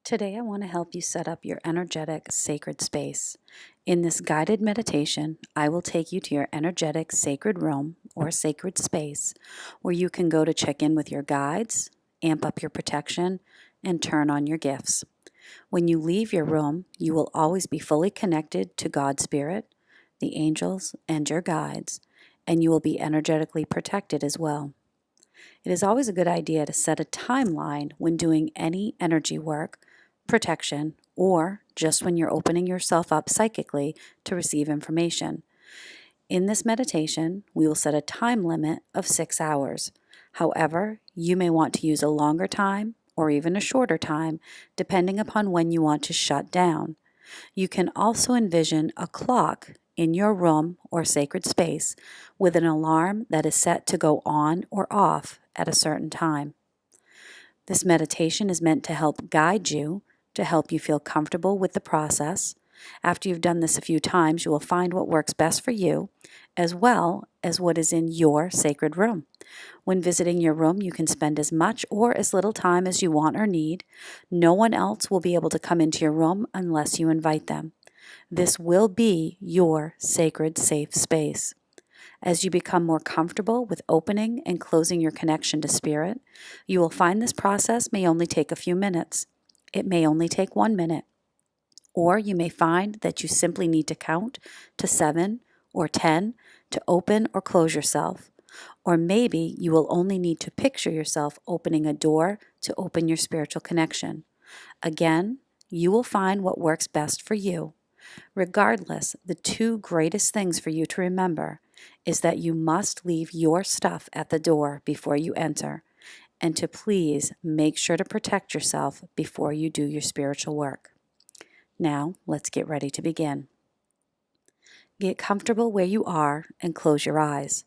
Today, I want to help you set up your energetic sacred space. In this guided meditation, I will take you to your energetic sacred room or sacred space where you can go to check in with your guides, amp up your protection, and turn on your gifts. When you leave your room, you will always be fully connected to God's Spirit, the angels, and your guides, and you will be energetically protected as well. It is always a good idea to set a timeline when doing any energy work, protection, or just when you're opening yourself up psychically to receive information. In this meditation, we will set a time limit of 6 hours. However, you may want to use a longer time or even a shorter time, depending upon when you want to shut down. You can also envision a clock in your room or sacred space with an alarm that is set to go on or off at a certain time. This meditation is meant to help guide you, to help you feel comfortable with the process. After you've done this a few times, you will find what works best for you, as well as what is in your sacred room. When visiting your room, you can spend as much or as little time as you want or need. No one else will be able to come into your room unless you invite them. This will be your sacred safe space. As you become more comfortable with opening and closing your connection to Spirit, you will find this process may only take a few minutes. It may only take 1 minute. Or you may find that you simply need to count to 7 or 10 to open or close yourself. Or maybe you will only need to picture yourself opening a door to open your spiritual connection. Again, you will find what works best for you. Regardless, the two greatest things for you to remember is that you must leave your stuff at the door before you enter, and to please make sure to protect yourself before you do your spiritual work. Now, let's get ready to begin. Get comfortable where you are and close your eyes.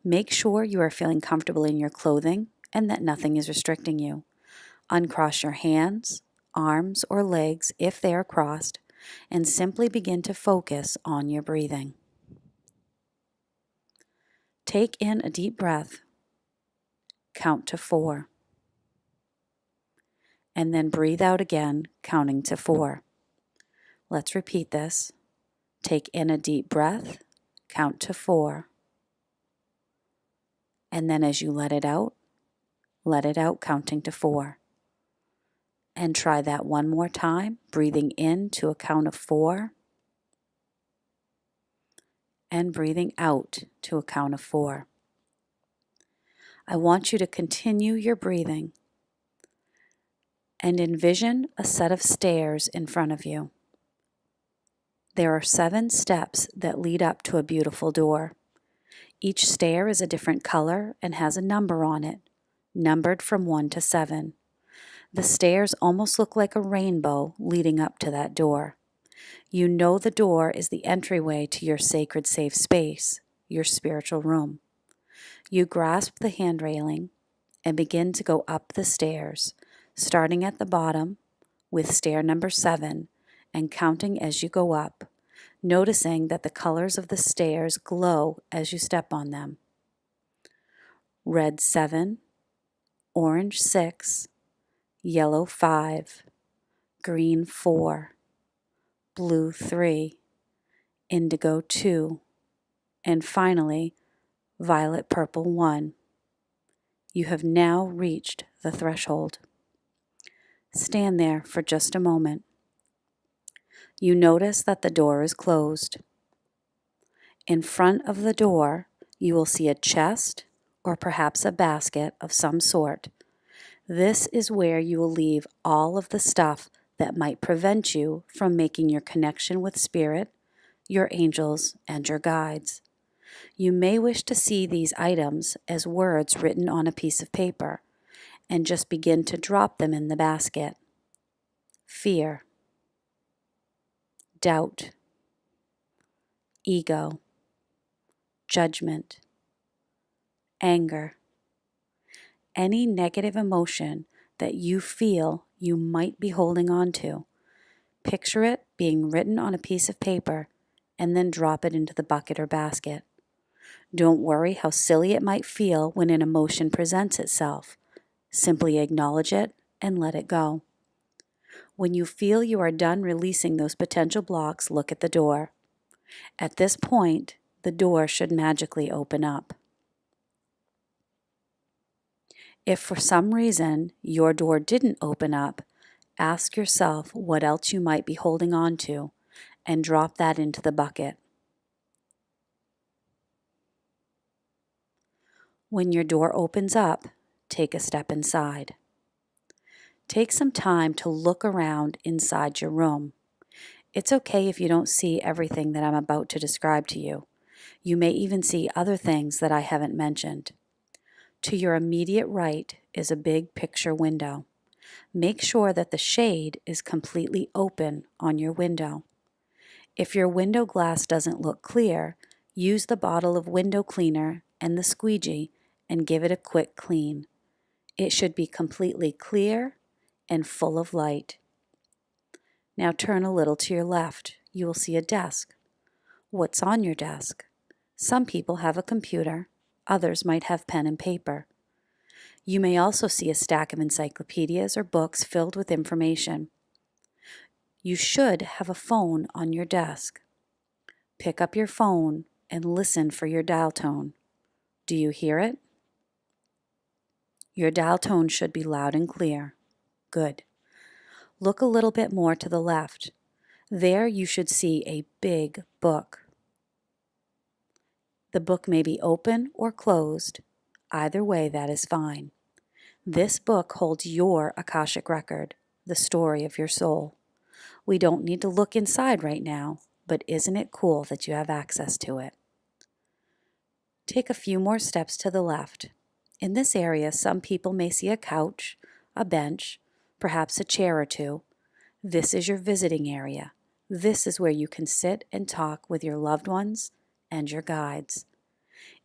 Make sure you are feeling comfortable in your clothing and that nothing is restricting you. Uncross your hands, arms, or legs if they are crossed, and simply begin to focus on your breathing. Take in a deep breath, count to 4, and then breathe out again, counting to 4. Let's repeat this. Take in a deep breath, count to 4, and then as you let it out, counting to 4. And try that one more time, breathing in to a count of 4, and breathing out to a count of 4. I want you to continue your breathing and envision a set of stairs in front of you. There are 7 steps that lead up to a beautiful door. Each stair is a different color and has a number on it, numbered from 1 to 7. The stairs almost look like a rainbow leading up to that door. You know the door is the entryway to your sacred safe space, your spiritual room. You grasp the hand railing and begin to go up the stairs, starting at the bottom with stair number 7 and counting as you go up, noticing that the colors of the stairs glow as you step on them. Red 7, orange 6, yellow 5, green 4, blue 3, indigo 2, and finally, violet purple 1. You have now reached the threshold. Stand there for just a moment. You notice that the door is closed. In front of the door, you will see a chest or perhaps a basket of some sort. This is where you will leave all of the stuff that might prevent you from making your connection with Spirit, your angels, and your guides. You may wish to see these items as words written on a piece of paper and just begin to drop them in the basket. Fear, doubt, ego, judgment, anger, any negative emotion that you feel you might be holding on to. Picture it being written on a piece of paper and then drop it into the bucket or basket. Don't worry how silly it might feel when an emotion presents itself. Simply acknowledge it and let it go. When you feel you are done releasing those potential blocks, look at the door. At this point, the door should magically open up. If for some reason your door didn't open up, ask yourself what else you might be holding on to and drop that into the bucket. When your door opens up, take a step inside. Take some time to look around inside your room. It's okay if you don't see everything that I'm about to describe to you. You may even see other things that I haven't mentioned. To your immediate right is a big picture window. Make sure that the shade is completely open on your window. If your window glass doesn't look clear, use the bottle of window cleaner and the squeegee and give it a quick clean. It should be completely clear and full of light. Now turn a little to your left. You will see a desk. What's on your desk? Some people have a computer. Others might have pen and paper. You may also see a stack of encyclopedias or books filled with information. You should have a phone on your desk. Pick up your phone and listen for your dial tone. Do you hear it? Your dial tone should be loud and clear. Good. Look a little bit more to the left. There you should see a big book. The book may be open or closed. Either way, that is fine. This book holds your Akashic record, the story of your soul. We don't need to look inside right now, but isn't it cool that you have access to it? Take a few more steps to the left. In this area, some people may see a couch, a bench, perhaps a chair or two. This is your visiting area. This is where you can sit and talk with your loved ones and your guides.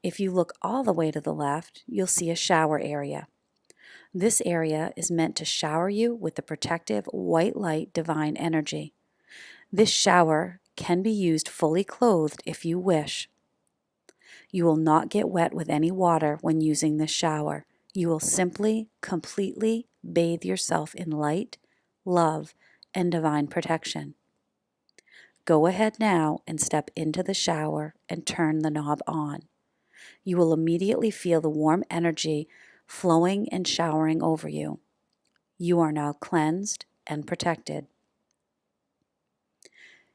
If you look all the way to the left, you'll see a shower area. This area is meant to shower you with the protective white light divine energy. This shower can be used fully clothed if you wish. You will not get wet with any water when using this shower. You will simply, completely bathe yourself in light, love, and divine protection. Go ahead now and step into the shower and turn the knob on. You will immediately feel the warm energy flowing and showering over you. You are now cleansed and protected.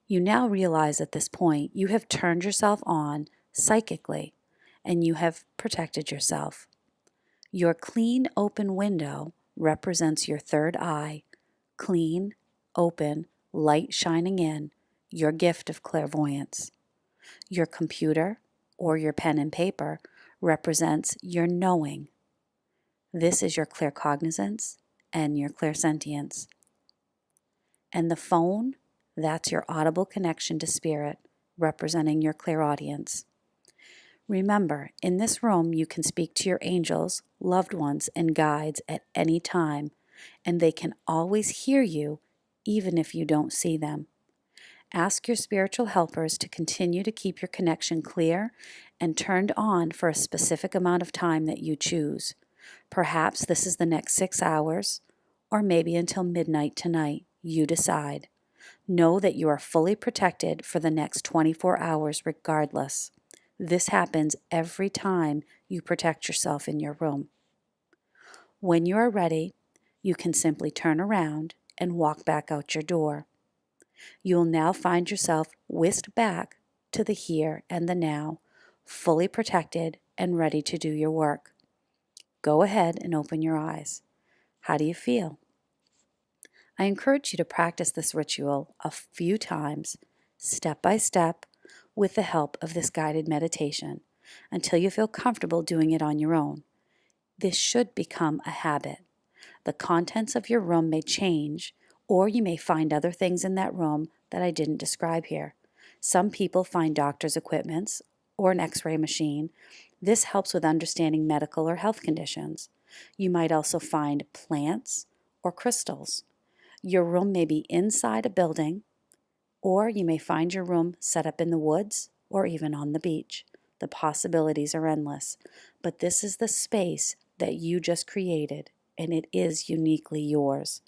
You now realize at this point you have turned yourself on psychically and you have protected yourself. Your clean, open window represents your third eye, clean, open, light shining in, your gift of clairvoyance. Your computer or your pen and paper represents your knowing. This is your claircognizance and your clairsentience. And the phone, that's your audible connection to spirit, representing your clairaudience. Remember, in this room you can speak to your angels, loved ones, and guides at any time, and they can always hear you even if you don't see them. Ask your spiritual helpers to continue to keep your connection clear and turned on for a specific amount of time that you choose. Perhaps this is the next 6 hours, or maybe until midnight tonight. You decide. Know that you are fully protected for the next 24 hours regardless. This happens every time you protect yourself in your room. When you are ready, you can simply turn around and walk back out your door. You will now find yourself whisked back to the here and the now, fully protected and ready to do your work. Go ahead and open your eyes. How do you feel? I encourage you to practice this ritual a few times, step by step, with the help of this guided meditation, until you feel comfortable doing it on your own. This should become a habit. The contents of your room may change, or you may find other things in that room that I didn't describe here. Some people find doctor's equipments or an x-ray machine. This helps with understanding medical or health conditions. You might also find plants or crystals. Your room may be inside a building, or you may find your room set up in the woods or even on the beach. The possibilities are endless, but this is the space that you just created, and it is uniquely yours.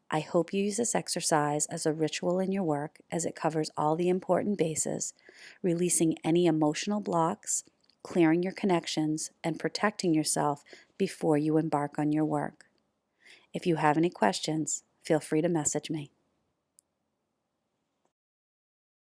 I hope you use this exercise as a ritual in your work, as it covers all the important bases, releasing any emotional blocks, clearing your connections, and protecting yourself before you embark on your work. If you have any questions, feel free to message me.